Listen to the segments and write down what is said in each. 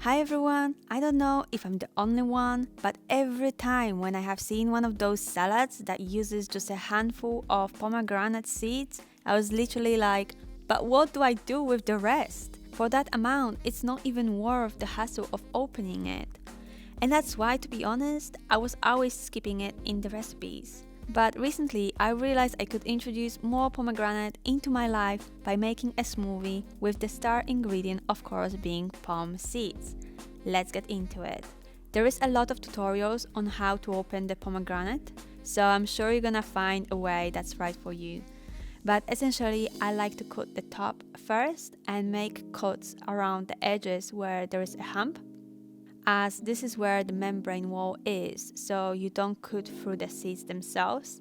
Hi everyone! I don't know if I'm the only one, but every time when I have seen one of those salads that uses just a handful of pomegranate seeds, I was literally like, but what do I do with the rest? For that amount, it's not even worth the hassle of opening it. And that's why, to be honest, I was always skipping it in the recipes. But recently, I realized I could introduce more pomegranate into my life by making a smoothie with the star ingredient, of course, being pom seeds. Let's get into it. There is a lot of tutorials on how to open the pomegranate, so I'm sure you're gonna find a way that's right for you. But essentially, I like to cut the top first and make cuts around the edges where there is a hump, as this is where the membrane wall is, so you don't cut through the seeds themselves.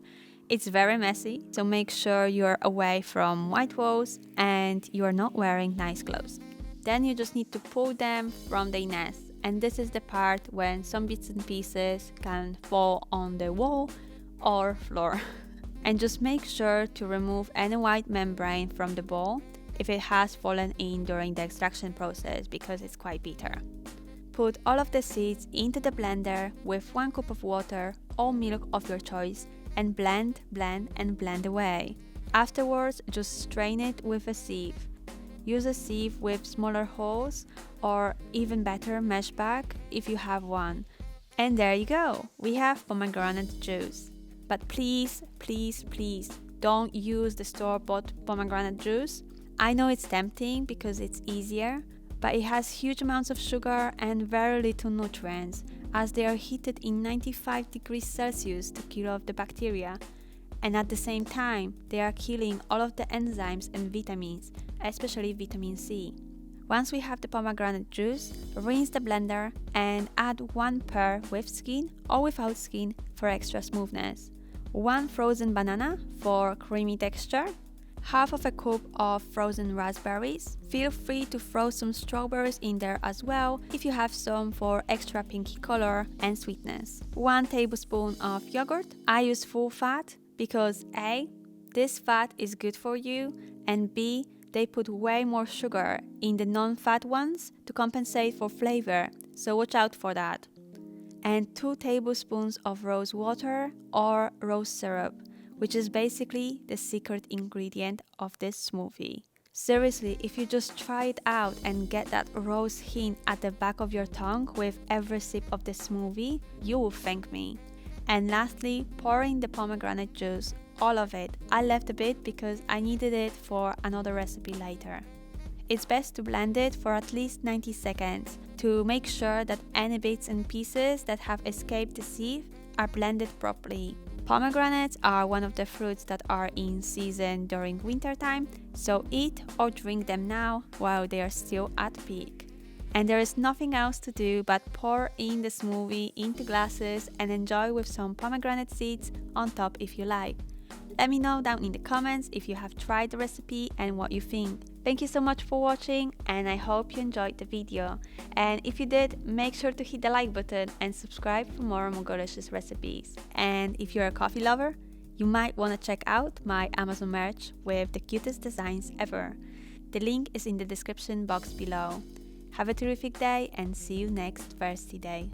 It's very messy, so make sure you're away from white walls and you're not wearing nice clothes. Then you just need to pull them from the nest, and this is the part when some bits and pieces can fall on the wall or floor. And just make sure to remove any white membrane from the bowl if it has fallen in during the extraction process, because it's quite bitter. Put all of the seeds into the blender with 1 cup of water or milk of your choice and blend away. Afterwards, just strain it with a sieve. Use a sieve with smaller holes or even better mesh bag if you have one. And there you go, we have pomegranate juice. But please don't use the store-bought pomegranate juice. I know it's tempting because it's easier, but it has huge amounts of sugar and very little nutrients, as they are heated in 95 degrees Celsius to kill off the bacteria. And at the same time, they are killing all of the enzymes and vitamins, especially vitamin C. Once we have the pomegranate juice, rinse the blender and add 1 pear with skin or without skin for extra smoothness, 1 frozen banana for creamy texture, half of a cup of frozen raspberries. Feel free to throw some strawberries in there as well if you have some for extra pinky color and sweetness. 1 tablespoon of yogurt. I use full fat because A, this fat is good for you, and B, they put way more sugar in the non-fat ones to compensate for flavor, so watch out for that. And 2 tablespoons of rose water or rose syrup, which is basically the secret ingredient of this smoothie. Seriously, if you just try it out and get that rose hint at the back of your tongue with every sip of the smoothie, you will thank me. And lastly, pour in the pomegranate juice, all of it. I left a bit because I needed it for another recipe later. It's best to blend it for at least 90 seconds to make sure that any bits and pieces that have escaped the sieve are blended properly. Pomegranates are one of the fruits that are in season during winter time, so eat or drink them now while they are still at peak. And there is nothing else to do but pour in the smoothie into glasses and enjoy with some pomegranate seeds on top if you like. Let me know down in the comments if you have tried the recipe and what you think. Thank you so much for watching, and I hope you enjoyed the video. And if you did, make sure to hit the like button and subscribe for more Mugelicious recipes. And if you're a coffee lover, you might want to check out my Amazon merch with the cutest designs ever. The link is in the description box below. Have a terrific day and see you next Thursday.